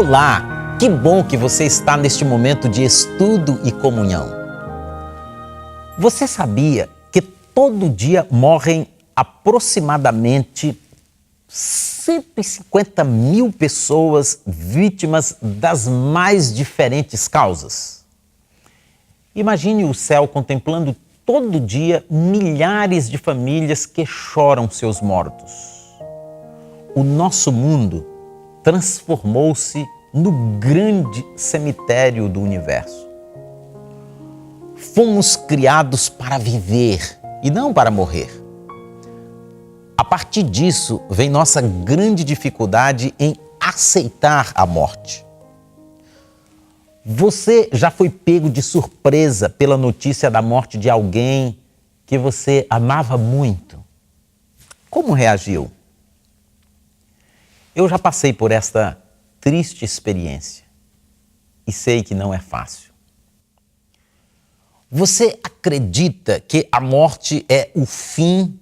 Olá! Que bom que você está neste momento de estudo e comunhão. Você sabia que todo dia morrem aproximadamente 150 mil pessoas vítimas das mais diferentes causas? Imagine o céu contemplando todo dia milhares de famílias que choram seus mortos. O nosso mundo transformou-se no grande cemitério do universo. Fomos criados para viver e não para morrer. A partir disso vem nossa grande dificuldade em aceitar a morte. Você já foi pego de surpresa pela notícia da morte de alguém que você amava muito? Como reagiu? Eu já passei por esta triste experiência e sei que não é fácil. Você acredita que a morte é o fim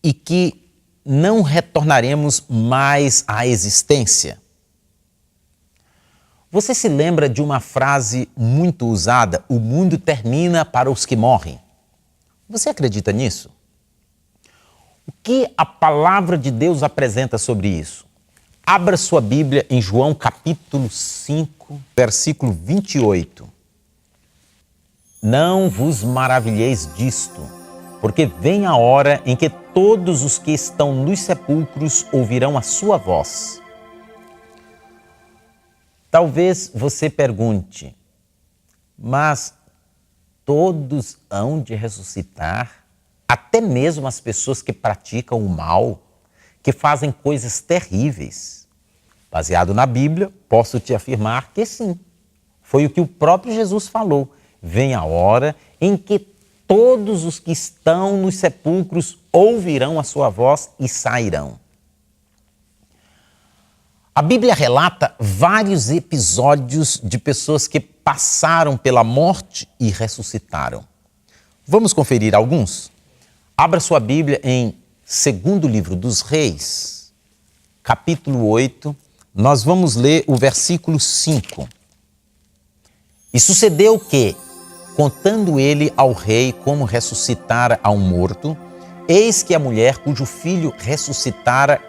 e que não retornaremos mais à existência? Você se lembra de uma frase muito usada: o mundo termina para os que morrem? Você acredita nisso? O que a palavra de Deus apresenta sobre isso? Abra sua Bíblia em João capítulo 5, versículo 28. Não vos maravilheis disto, porque vem a hora em que todos os que estão nos sepulcros ouvirão a sua voz. Talvez você pergunte, mas todos hão de ressuscitar? Até mesmo as pessoas que praticam o mal, que fazem coisas terríveis. Baseado na Bíblia, posso te afirmar que sim. Foi o que o próprio Jesus falou. Vem a hora em que todos os que estão nos sepulcros ouvirão a sua voz e sairão. A Bíblia relata vários episódios de pessoas que passaram pela morte e ressuscitaram. Vamos conferir alguns? Abra sua Bíblia em Segundo Livro dos Reis, capítulo 8, nós vamos ler o versículo 5. E sucedeu que, contando ele ao rei como ressuscitara a um morto, eis que a mulher cujo filho ressuscitara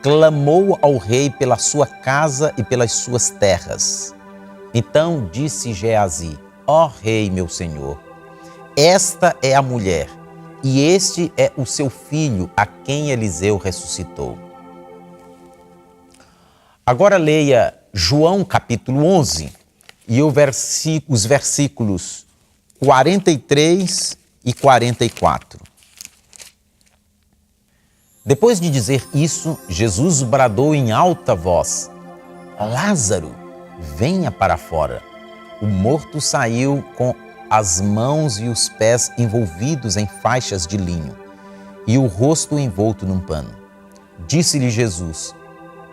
clamou ao rei pela sua casa e pelas suas terras. Então disse Geazi: ó rei, meu senhor, esta é a mulher, e este é o seu filho, a quem Eliseu ressuscitou. Agora leia João capítulo 11 e os versículos 43 e 44. Depois de dizer isso, Jesus bradou em alta voz: Lázaro, venha para fora. O morto saiu com as mãos e os pés envolvidos em faixas de linho e o rosto envolto num pano. Disse-lhe Jesus: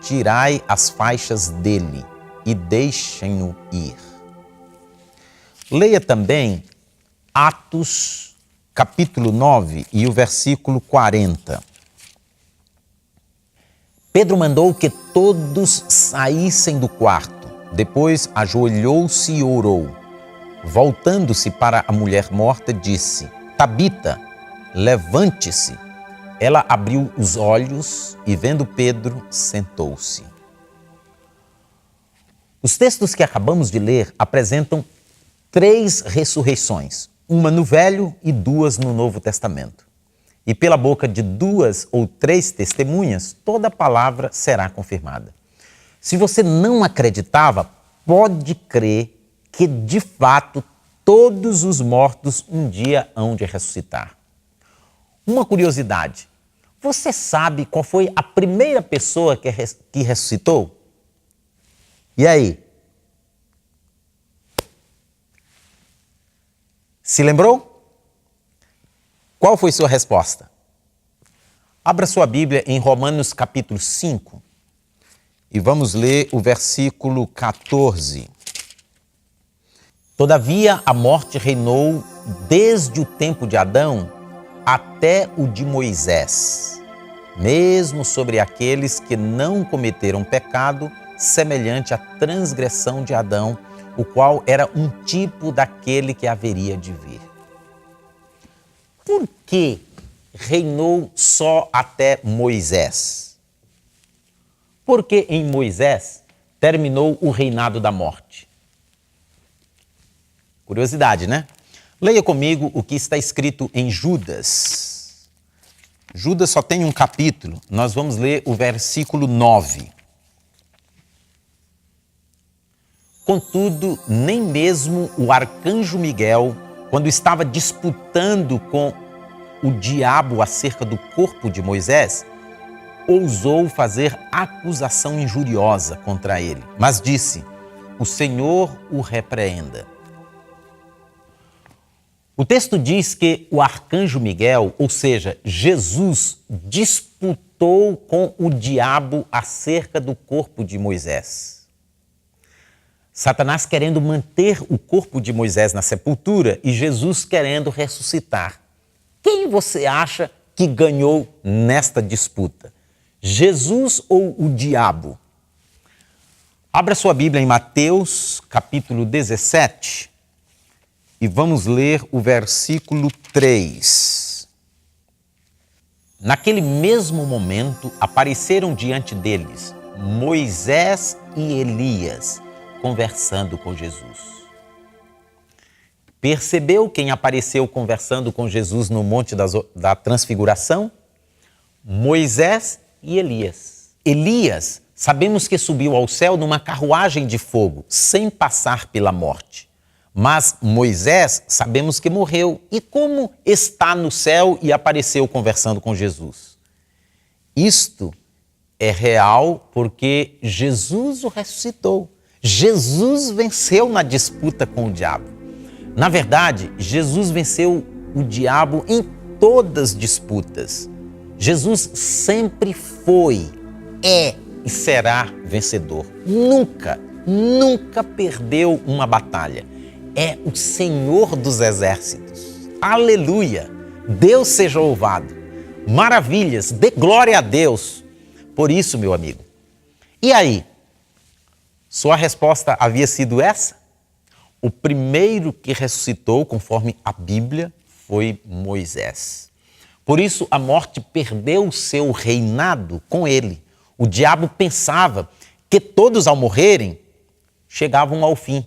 tirai as faixas dele e deixem-no ir. Leia também Atos capítulo 9 e o versículo 40. Pedro mandou que todos saíssem do quarto. Depois ajoelhou-se e orou. Voltando-se para a mulher morta, disse: Tabita, levante-se. Ela abriu os olhos e, vendo Pedro, sentou-se. Os textos que acabamos de ler apresentam 3 ressurreições, uma no Velho e 2 no Novo Testamento. E pela boca de 2 ou 3 testemunhas, toda palavra será confirmada. Se você não acreditava, pode crer que, de fato, todos os mortos um dia hão de ressuscitar. Uma curiosidade, você sabe qual foi a primeira pessoa que ressuscitou? E aí? Se lembrou? Qual foi sua resposta? Abra sua Bíblia em Romanos capítulo 5 e vamos ler o versículo 14. Todavia a morte reinou desde o tempo de Adão até o de Moisés, mesmo sobre aqueles que não cometeram pecado, semelhante à transgressão de Adão, o qual era um tipo daquele que haveria de vir. Por que reinou só até Moisés? Porque em Moisés terminou o reinado da morte. Curiosidade, né? Leia comigo o que está escrito em Judas. Judas só tem um capítulo, nós vamos ler o versículo 9. Contudo, nem mesmo o arcanjo Miguel, quando estava disputando com o diabo acerca do corpo de Moisés, ousou fazer acusação injuriosa contra ele, mas disse: o Senhor o repreenda. O texto diz que o arcanjo Miguel, ou seja, Jesus, disputou com o diabo acerca do corpo de Moisés. Satanás querendo manter o corpo de Moisés na sepultura e Jesus querendo ressuscitar. Quem você acha que ganhou nesta disputa? Jesus ou o diabo? Abra sua Bíblia em Mateus, capítulo 17, e vamos ler o versículo 3. Naquele mesmo momento, apareceram diante deles Moisés e Elias, conversando com Jesus. Percebeu quem apareceu conversando com Jesus no Monte da Transfiguração? Moisés e Elias. Elias, sabemos que subiu ao céu numa carruagem de fogo, sem passar pela morte. Mas Moisés, sabemos que morreu. E como está no céu e apareceu conversando com Jesus? Isto é real porque Jesus o ressuscitou. Jesus venceu na disputa com o diabo. Na verdade, Jesus venceu o diabo em todas as disputas. Jesus sempre foi, é e será vencedor. Nunca perdeu uma batalha. É o Senhor dos exércitos. Aleluia! Deus seja louvado. Maravilhas, dê glória a Deus. Por isso, meu amigo. E aí? Sua resposta havia sido essa? O primeiro que ressuscitou, conforme a Bíblia, foi Moisés. Por isso, a morte perdeu o seu reinado com ele. O diabo pensava que todos, ao morrerem, chegavam ao fim.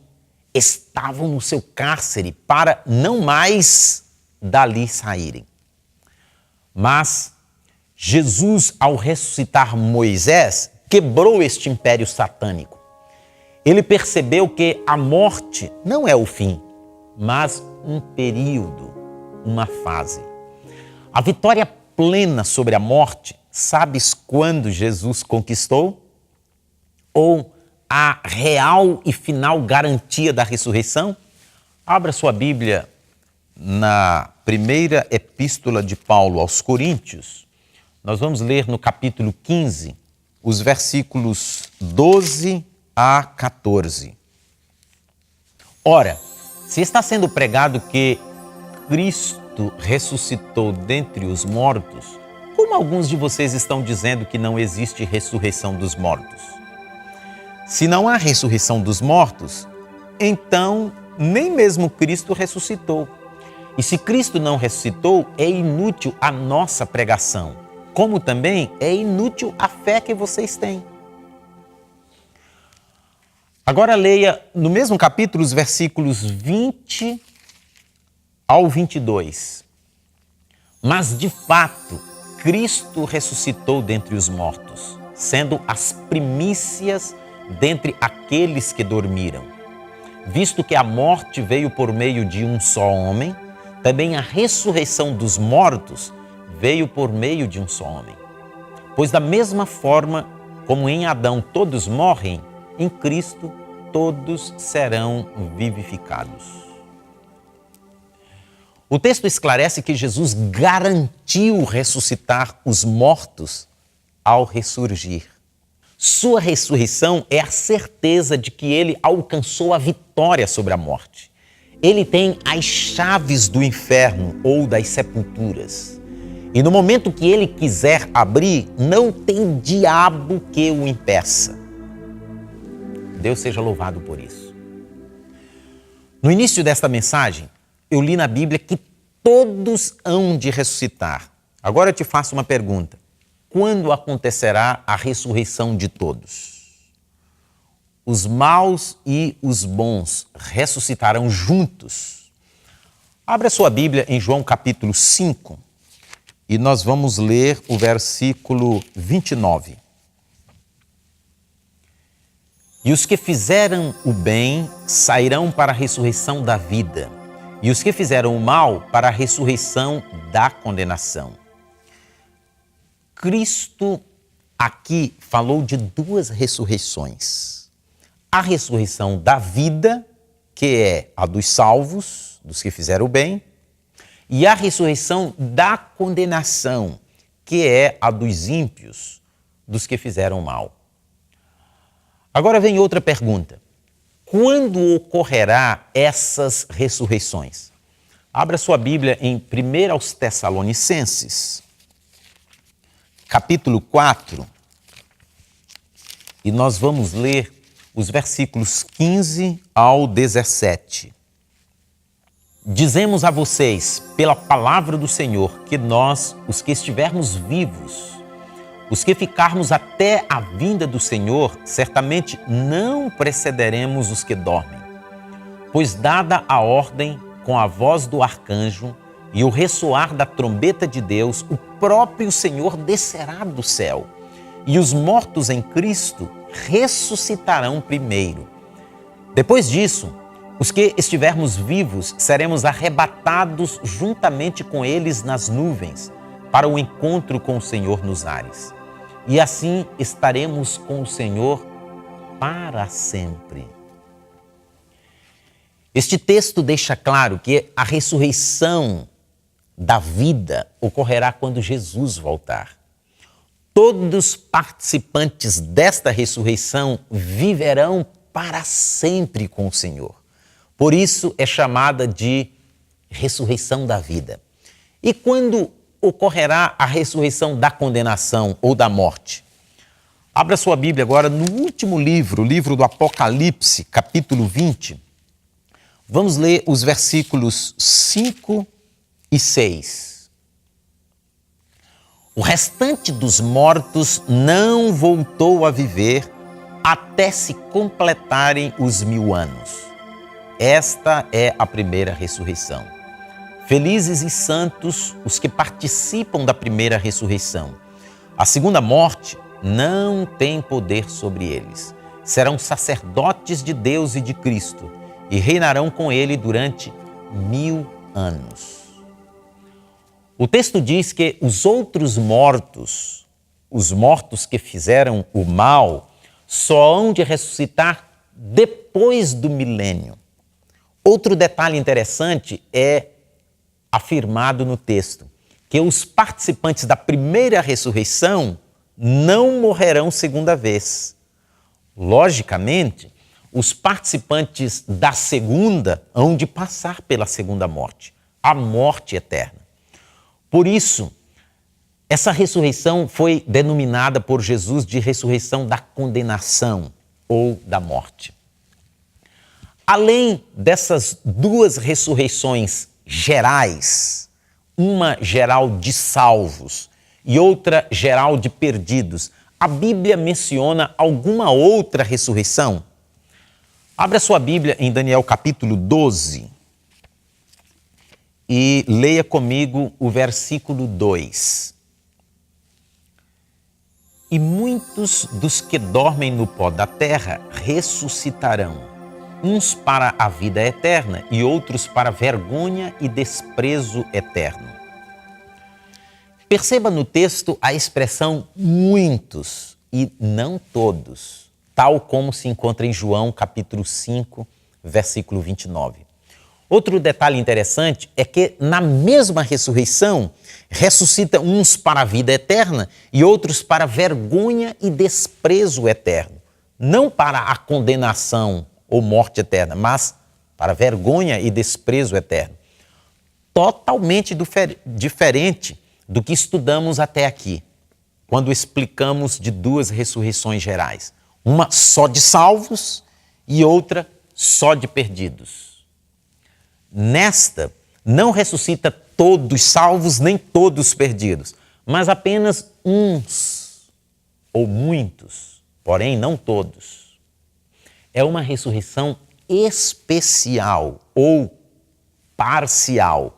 Estavam no seu cárcere para não mais dali saírem. Mas Jesus, ao ressuscitar Moisés, quebrou este império satânico. Ele percebeu que a morte não é o fim, mas um período, uma fase. A vitória plena sobre a morte, sabes quando Jesus conquistou? Ou a real e final garantia da ressurreição? Abra sua Bíblia na primeira epístola de Paulo aos Coríntios. Nós vamos ler no capítulo 15, os versículos 12 a 14. Ora, se está sendo pregado que Cristo ressuscitou dentre os mortos, como alguns de vocês estão dizendo que não existe ressurreição dos mortos? Se não há ressurreição dos mortos, então nem mesmo Cristo ressuscitou. E se Cristo não ressuscitou, é inútil a nossa pregação, como também é inútil a fé que vocês têm. Agora leia no mesmo capítulo os versículos 20 ao 22. Mas de fato, Cristo ressuscitou dentre os mortos, sendo as primícias dentre aqueles que dormiram. Visto que a morte veio por meio de um só homem, também a ressurreição dos mortos veio por meio de um só homem. Pois da mesma forma como em Adão todos morrem, em Cristo todos serão vivificados. O texto esclarece que Jesus garantiu ressuscitar os mortos ao ressurgir. Sua ressurreição é a certeza de que ele alcançou a vitória sobre a morte. Ele tem as chaves do inferno ou das sepulturas. E no momento que ele quiser abrir, não tem diabo que o impeça. Deus seja louvado por isso. No início desta mensagem, eu li na Bíblia que todos hão de ressuscitar. Agora eu te faço uma pergunta. Quando acontecerá a ressurreição de todos? Os maus e os bons ressuscitarão juntos. Abra sua Bíblia em João capítulo 5 e nós vamos ler o versículo 29. E os que fizeram o bem sairão para a ressurreição da vida, e os que fizeram o mal para a ressurreição da condenação. Cristo aqui falou de duas ressurreições. A ressurreição da vida, que é a dos salvos, dos que fizeram o bem, e a ressurreição da condenação, que é a dos ímpios, dos que fizeram o mal. Agora vem outra pergunta. Quando ocorrerá essas ressurreições? Abra sua Bíblia em 1 aos Tessalonicenses, capítulo 4, e nós vamos ler os versículos 15 ao 17. Dizemos a vocês, pela palavra do Senhor, que nós, os que estivermos vivos, os que ficarmos até a vinda do Senhor, certamente não precederemos os que dormem. Pois dada a ordem com a voz do arcanjo e o ressoar da trombeta de Deus, o próprio Senhor descerá do céu, e os mortos em Cristo ressuscitarão primeiro. Depois disso, os que estivermos vivos seremos arrebatados juntamente com eles nas nuvens, para o encontro com o Senhor nos ares. E assim estaremos com o Senhor para sempre. Este texto deixa claro que a ressurreição da vida ocorrerá quando Jesus voltar. Todos os participantes desta ressurreição viverão para sempre com o Senhor. Por isso é chamada de ressurreição da vida. E quando ocorrerá a ressurreição da condenação ou da morte? Abra sua Bíblia agora no último livro, o livro do Apocalipse, capítulo 20. Vamos ler os versículos 5 e 6. O restante dos mortos não voltou a viver até se completarem os 1000 anos. Esta é a primeira ressurreição. Felizes e santos os que participam da primeira ressurreição. A segunda morte não tem poder sobre eles. Serão sacerdotes de Deus e de Cristo e reinarão com ele durante 1000 anos. O texto diz que os outros mortos, os mortos que fizeram o mal, só hão de ressuscitar depois do milênio. Outro detalhe interessante é afirmado no texto, que os participantes da primeira ressurreição não morrerão segunda vez. Logicamente, os participantes da segunda hão de passar pela segunda morte, a morte eterna. Por isso, essa ressurreição foi denominada por Jesus de ressurreição da condenação ou da morte. Além dessas duas ressurreições gerais, uma geral de salvos e outra geral de perdidos, a Bíblia menciona alguma outra ressurreição? Abra sua Bíblia em Daniel capítulo 12 e leia comigo o versículo 2. E muitos dos que dormem no pó da terra ressuscitarão, uns para a vida eterna e outros para vergonha e desprezo eterno. Perceba no texto a expressão muitos e não todos, tal como se encontra em João capítulo 5, versículo 29. Outro detalhe interessante é que na mesma ressurreição ressuscita uns para a vida eterna e outros para vergonha e desprezo eterno, não para a condenação ou morte eterna, mas para vergonha e desprezo eterno. Totalmente diferente do que estudamos até aqui, quando explicamos de duas ressurreições gerais. Uma só de salvos e outra só de perdidos. Nesta, não ressuscita todos salvos nem todos perdidos, mas apenas uns ou muitos, porém não todos. É uma ressurreição especial ou parcial.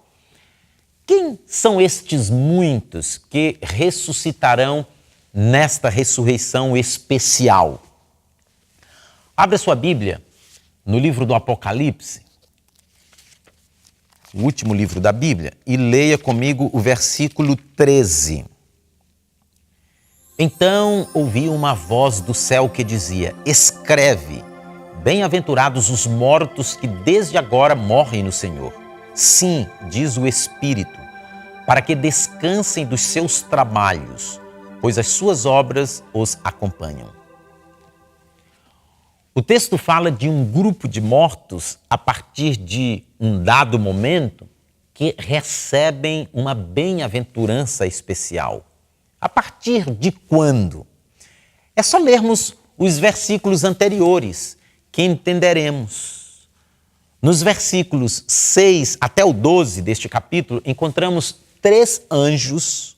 Quem são estes muitos que ressuscitarão nesta ressurreição especial? Abra sua Bíblia no livro do Apocalipse, o último livro da Bíblia, e leia comigo o versículo 13. Então ouvi uma voz do céu que dizia: escreve, bem-aventurados os mortos que desde agora morrem no Senhor. Sim, diz o Espírito, para que descansem dos seus trabalhos, pois as suas obras os acompanham. O texto fala de um grupo de mortos a partir de um dado momento que recebem uma bem-aventurança especial. A partir de quando? É só lermos os versículos anteriores que entenderemos. Nos versículos 6 até o 12 deste capítulo, encontramos 3 anjos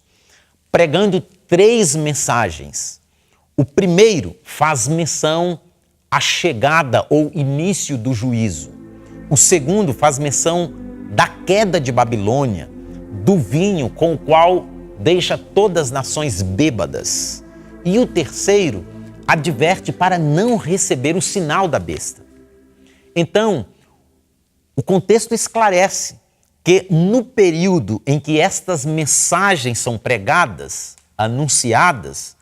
pregando 3 mensagens. O primeiro faz menção à chegada ou início do juízo. O segundo faz menção da queda de Babilônia, do vinho com o qual deixa todas as nações bêbadas. E o terceiro adverte para não receber o sinal da besta. Então, o contexto esclarece que no período em que estas mensagens são pregadas, anunciadas,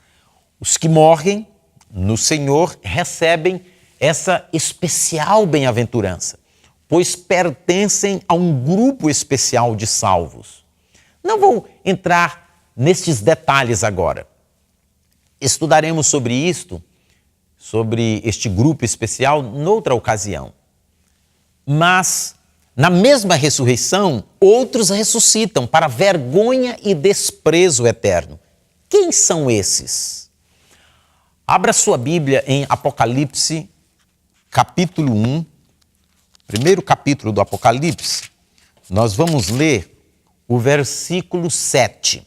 os que morrem no Senhor recebem essa especial bem-aventurança, pois pertencem a um grupo especial de salvos. Não vou entrar nestes detalhes agora. Estudaremos sobre isto, sobre este grupo especial, noutra ocasião. Mas, na mesma ressurreição, outros ressuscitam para vergonha e desprezo eterno. Quem são esses? Abra sua Bíblia em Apocalipse, capítulo 1, primeiro capítulo do Apocalipse. Nós vamos ler o versículo 7.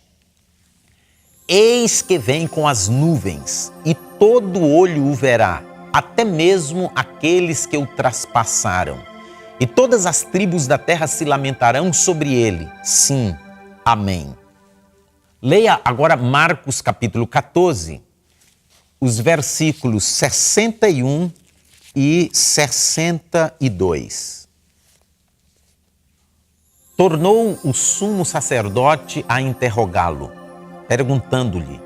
Eis que vem com as nuvens, e todo olho o verá, até mesmo aqueles que o traspassaram. E todas as tribos da terra se lamentarão sobre ele. Sim, amém. Leia agora Marcos capítulo 14, os versículos 61 e 62. Tornou o sumo sacerdote a interrogá-lo, perguntando-lhe: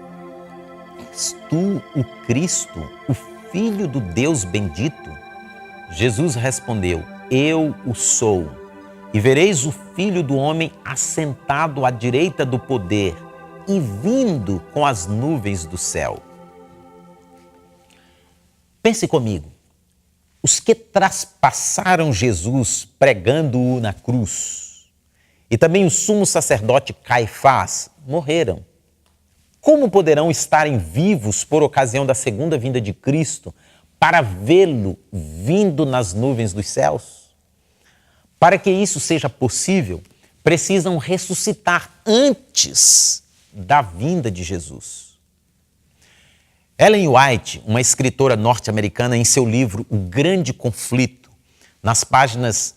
és tu o Cristo, o Filho do Deus bendito? Jesus respondeu: eu o sou. E vereis o Filho do Homem assentado à direita do poder e vindo com as nuvens do céu. Pense comigo, os que traspassaram Jesus pregando-o na cruz, e também o sumo sacerdote Caifás, morreram. Como poderão estarem vivos por ocasião da segunda vinda de Cristo para vê-lo vindo nas nuvens dos céus? Para que isso seja possível, precisam ressuscitar antes da vinda de Jesus. Ellen White, uma escritora norte-americana, em seu livro O Grande Conflito, nas páginas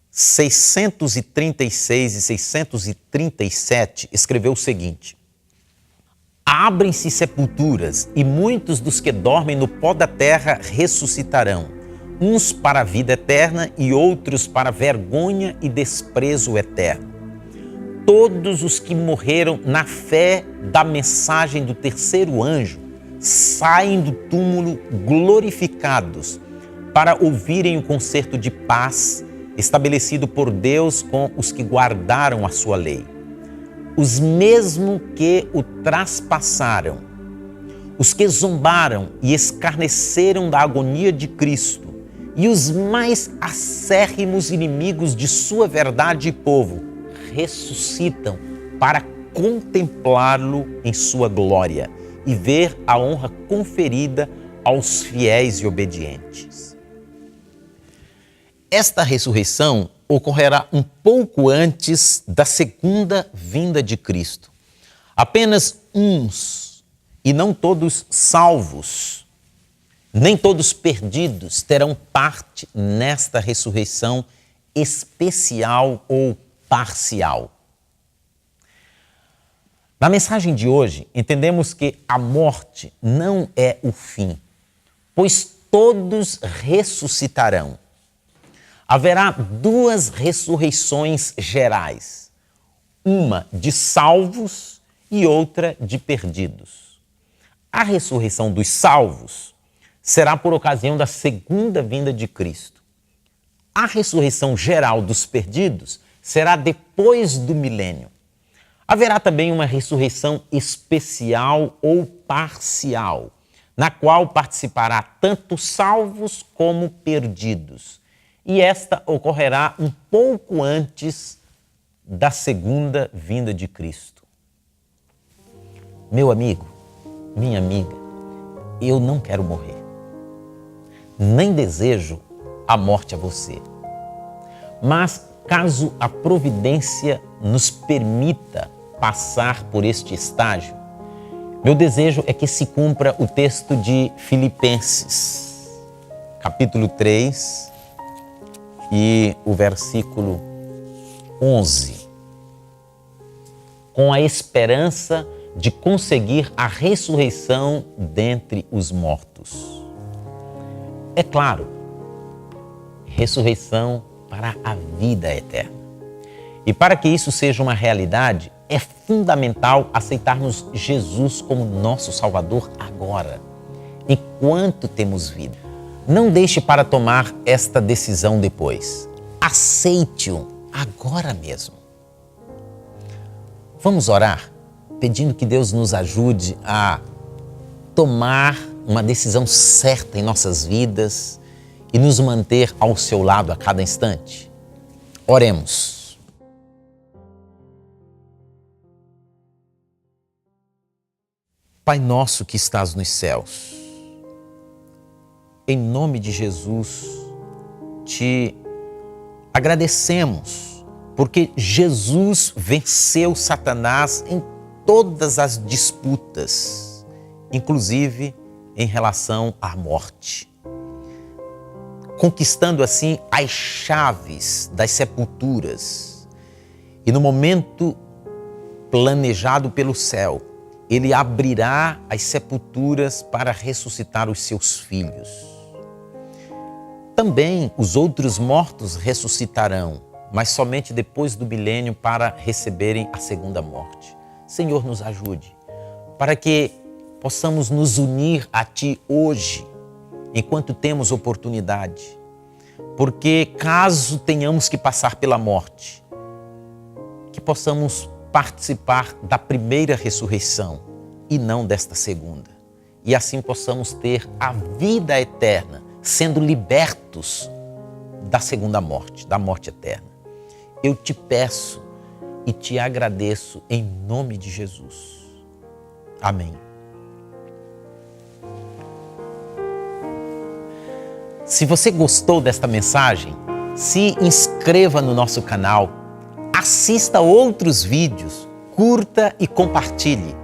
636 e 637, escreveu o seguinte: abrem-se sepulturas e muitos dos que dormem no pó da terra ressuscitarão, uns para a vida eterna e outros para vergonha e desprezo eterno. Todos os que morreram na fé da mensagem do terceiro anjo saem do túmulo glorificados para ouvirem o concerto de paz estabelecido por Deus com os que guardaram a sua lei. Os mesmos que o traspassaram, os que zombaram e escarneceram da agonia de Cristo e os mais acérrimos inimigos de sua verdade e povo ressuscitam para contemplá-lo em sua glória e ver a honra conferida aos fiéis e obedientes. esta ressurreição ocorrerá um pouco antes da segunda vinda de Cristo. Apenas uns, e não todos salvos, nem todos perdidos, terão parte nesta ressurreição especial ou parcial. Na mensagem de hoje, entendemos que a morte não é o fim, pois todos ressuscitarão. Haverá duas ressurreições gerais, uma de salvos e outra de perdidos. A ressurreição dos salvos será por ocasião da segunda vinda de Cristo. A ressurreição geral dos perdidos será depois do milênio. Haverá também uma ressurreição especial ou parcial, na qual participará tanto salvos como perdidos. E esta ocorrerá um pouco antes da segunda vinda de Cristo. Meu amigo, minha amiga, eu não quero morrer. Nem desejo a morte a você. Mas caso a providência nos permita passar por este estágio, meu desejo é que se cumpra o texto de Filipenses, capítulo 3 e o versículo 11, com a esperança de conseguir a ressurreição dentre os mortos. É claro, ressurreição para a vida eterna. E para que isso seja uma realidade, é fundamental aceitarmos Jesus como nosso Salvador agora, enquanto temos vida. Não deixe para tomar esta decisão depois. Aceite-o agora mesmo. Vamos orar, pedindo que Deus nos ajude a tomar uma decisão certa em nossas vidas e nos manter ao seu lado a cada instante. Oremos. Pai nosso que estás nos céus, em nome de Jesus, te agradecemos, porque Jesus venceu Satanás em todas as disputas, inclusive em relação à morte, conquistando assim as chaves das sepulturas. E no momento planejado pelo céu, Ele abrirá as sepulturas para ressuscitar os seus filhos. Também os outros mortos ressuscitarão, mas somente depois do milênio para receberem a segunda morte. Senhor, nos ajude para que possamos nos unir a Ti hoje, enquanto temos oportunidade. Porque caso tenhamos que passar pela morte, que possamos participar da primeira ressurreição e não desta segunda. E assim possamos ter a vida eterna, sendo libertos da segunda morte, da morte eterna. Eu te peço e te agradeço em nome de Jesus. Amém. Se você gostou desta mensagem, se inscreva no nosso canal, assista outros vídeos, curta e compartilhe.